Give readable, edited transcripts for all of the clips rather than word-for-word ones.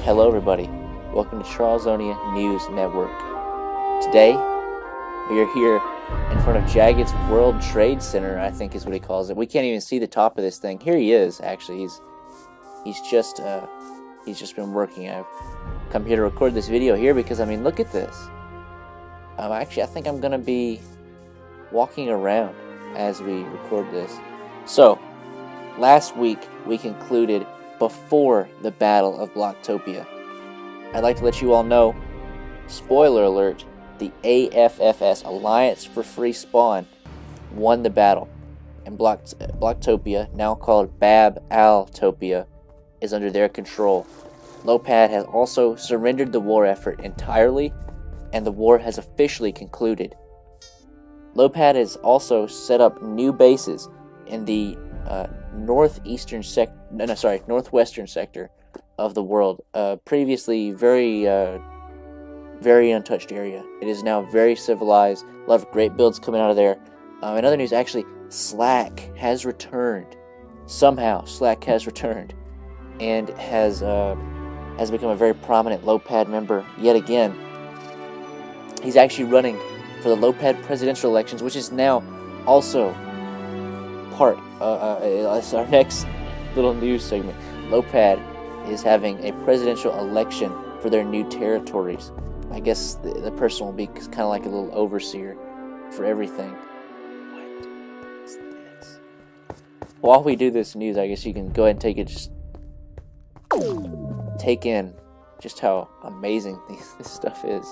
Hello everybody, welcome to Charlesonia News Network. Today, we are here in front of Jagett's World Trade Center, I think is what he calls it. We can't even see the top of this thing. Here he is, actually. He's just been working. I've come here to record this video here because, I mean, look at this. Actually, I think I'm going to be walking around as we record this. So, last week we concluded before the Battle of Blocktopia. I'd like to let you all know, spoiler alert, the AFFS, Alliance for Free Spawn, won the battle, and Blocktopia, now called Bab-Al-Topia, is under their control. Lopad has also surrendered the war effort entirely, and the war has officially concluded. Lopad has also set up new bases in the northwestern sector of the world. Previously very untouched area. It is now very civilized. A lot of great builds coming out of there. In other news, actually, Slack has returned. Somehow, Slack has returned and has become a very prominent Lopad member yet again. He's actually running for the Lopad presidential elections, which is now also part of our next little news segment. Lopad is having a presidential election for their new territories. I guess the person will be kind of like a little overseer for everything. What is this? While we do this news, I guess you can go ahead and take in just how amazing this stuff is.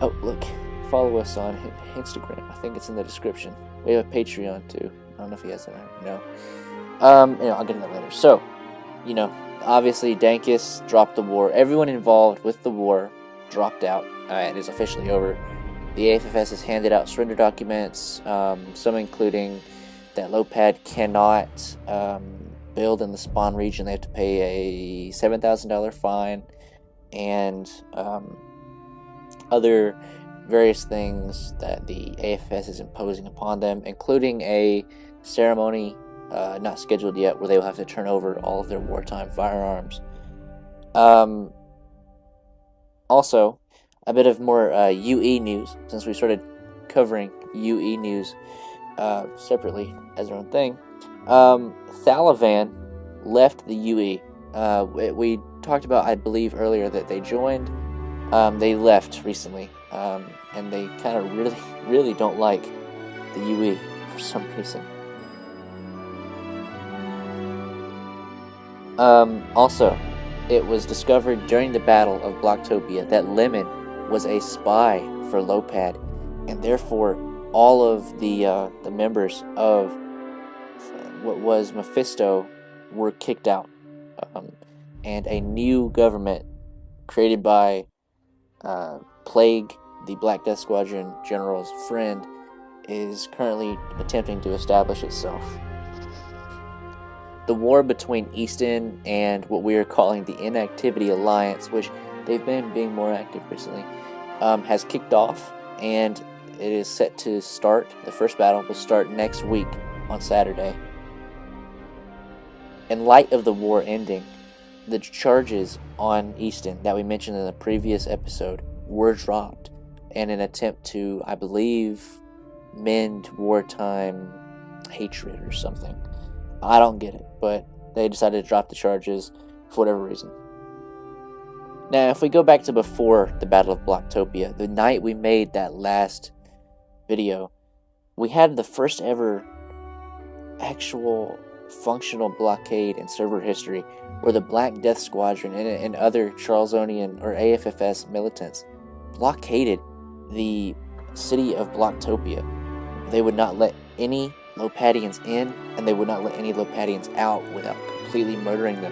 Oh, look. Follow us on Instagram. I think it's in the description. We have a Patreon too. I don't know if he has that. No. I'll get into that later. So, obviously Dankus dropped the war. Everyone involved with the war dropped out. It is officially over. The AFFS has handed out surrender documents, some including that Lopad cannot build in the spawn region. They have to pay a $7,000 fine and other various things that the AFFS is imposing upon them, including a ceremony not scheduled yet where they will have to turn over all of their wartime firearms. Also, a bit of more UE news, since we started covering UE news separately as their own thing. Thalavan left the UE. We talked about, I believe, earlier that they joined. They left recently. And they kind of really don't like the UE for some reason. Also, it was discovered during the Battle of Blocktopia that Lemon was a spy for Lopad, and therefore all of the members of what was Mephisto were kicked out, and a new government created by Plague, the Black Death Squadron General's friend, is currently attempting to establish itself. The war between Easton and what we are calling the Inactivity Alliance, which they've been being more active recently, has kicked off, and it is set to start. The first battle will start next week on Saturday. In light of the war ending, the charges on Easton that we mentioned in the previous episode were dropped in an attempt to, I believe, mend wartime hatred or something. I don't get it, but they decided to drop the charges for whatever reason. Now, if we go back to before the Battle of Blocktopia, the night we made that last video, we had the first ever actual functional blockade in server history where the Black Death Squadron and other Charlesonian or AFFS militants blockaded the city of Blocktopia. They would not let any Lopadians in, and they would not let any Lopadians out without completely murdering them.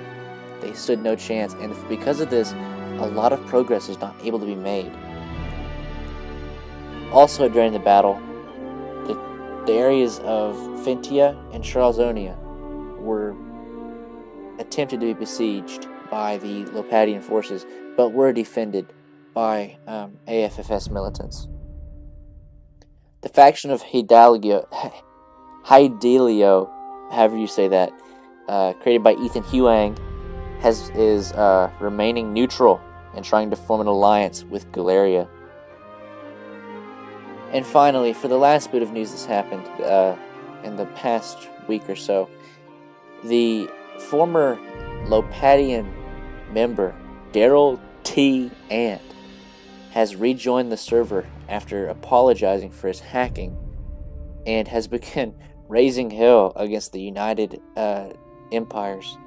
They stood no chance, and because of this, a lot of progress was not able to be made. Also during the battle, the areas of Fintia and Charlesonia were attempted to be besieged by the Lopadian forces, but were defended by AFFS militants. The faction of Hydelio, however you say that, created by Ethan Huang, is remaining neutral and trying to form an alliance with Galeria. And finally, for the last bit of news that's happened in the past week or so, the former Lopatian member Daryl T. Ant has rejoined the server after apologizing for his hacking and has begun raising hell against the United Empires.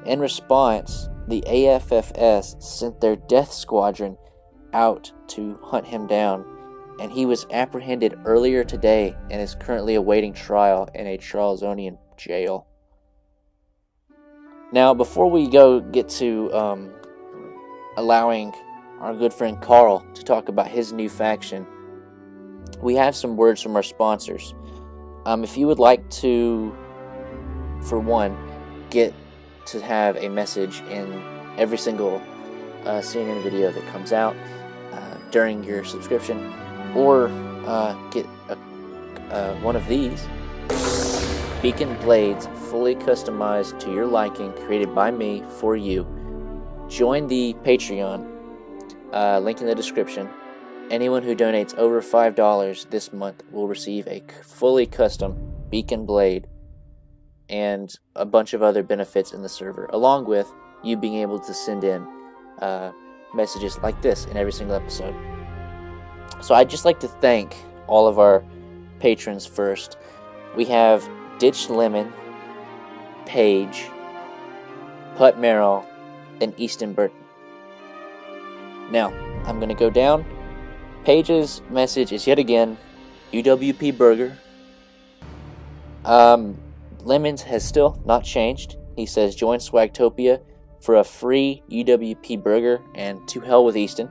In response, the AFFS sent their death squadron out to hunt him down, and he was apprehended earlier today and is currently awaiting trial in a Charlesonian jail. Now, before we get to allowing our good friend Carl to talk about his new faction, we have some words from our sponsors. If you would like to, for one, get to have a message in every single CNN video that comes out during your subscription, or get one of these Beacon Blades fully customized to your liking, created by me for you, join the Patreon, link in the description. Anyone who donates over $5 this month will receive a fully custom Beacon Blade and a bunch of other benefits in the server, along with you being able to send in messages like this in every single episode. So I'd just like to thank all of our patrons first. We have Ditch Lemon, Paige, Putt Merrill, and Easton Burton. Now, I'm going to go down. Paige's message is yet again UWP Burger. Lemons has still not changed. He says join Swagtopia for a free UWP Burger and to hell with Easton.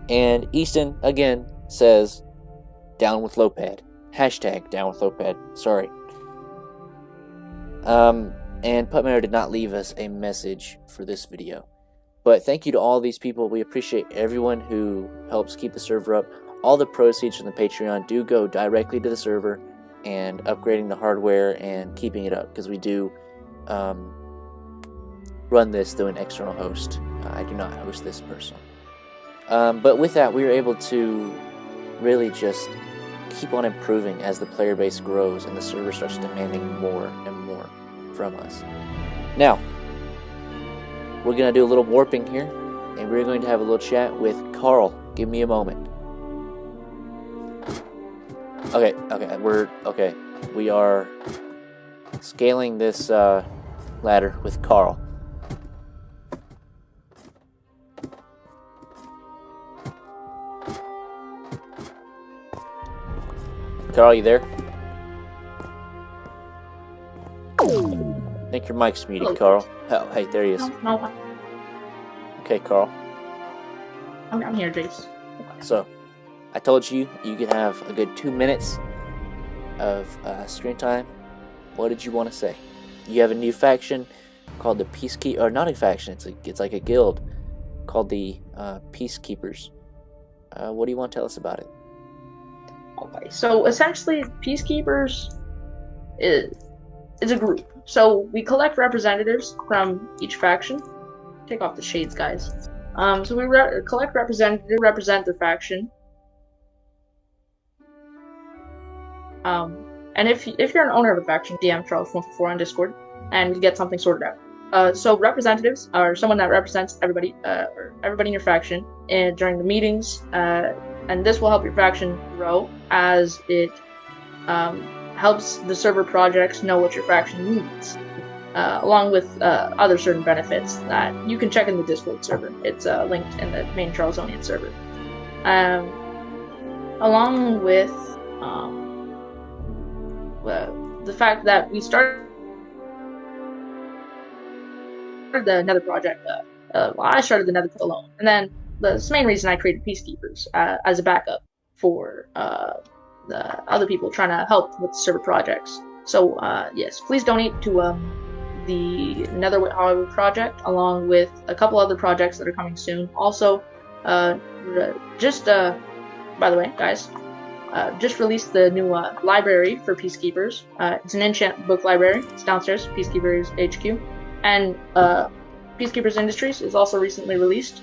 And Easton again says down with Lopad. Hashtag down with Lopad. Sorry. And Putmare did not leave us a message for this video. But thank you to all these people. We appreciate everyone who helps keep the server up. All the proceeds from the Patreon do go directly to the server and upgrading the hardware and keeping it up, because we do run this through an external host. I do not host this personally. But with that, we were able to really just keep on improving as the player base grows and the server starts demanding more and more from us. Now, we're going to do a little warping here, and we're going to have a little chat with Carl. Give me a moment. Okay, we are scaling this ladder with Carl. Carl, you there? I think your mic's muted, Carl. Oh, hey, there he is. No. Okay, Carl. I'm here, Jace. So, I told you you could have a good 2 minutes of screen time. What did you want to say? You have a new faction called the Peacekeepers, or not a faction. It's like a guild called the Peacekeepers. What do you want to tell us about it? Okay, so essentially, Peacekeepers is a group. So we collect representatives from each faction. Take off the shades, guys. So we collect representatives to represent their faction. And if you're an owner of a faction, DM Charles144 on Discord, and you get something sorted out. So representatives are someone that represents everybody, or everybody in your faction, and during the meetings. And this will help your faction grow as it helps the server projects know what your faction needs, along with other certain benefits that you can check in the Discord server. It's linked in the main Charlesonian server. Along with the fact that we started the Nether project. I started the Nether alone, and then the main reason I created Peacekeepers as a backup for the other people trying to help with the server projects. So yes, please donate to the Nether Hollywood project, along with a couple other projects that are coming soon. Also, just by the way, guys, just released the new library for Peacekeepers. It's an enchant book library. It's downstairs, Peacekeepers HQ. And Peacekeepers Industries is also recently released.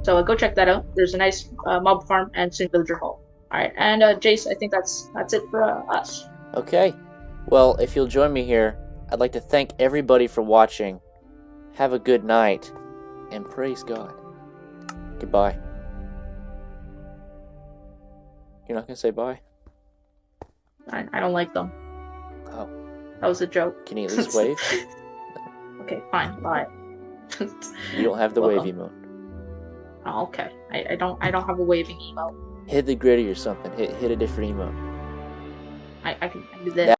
So go check that out. There's a nice mob farm and soon villager hall. All right, and Jace, I think that's it for us. Okay. Well, if you'll join me here, I'd like to thank everybody for watching. Have a good night, and praise God. Goodbye. You're not gonna say bye? I don't like them. Oh. That was a joke. Can you at least wave? Okay, fine. Bye. You don't have the wave emote. Oh, okay. I don't have a waving emote. Hit the gritty or something. Hit a different emote. I can do this.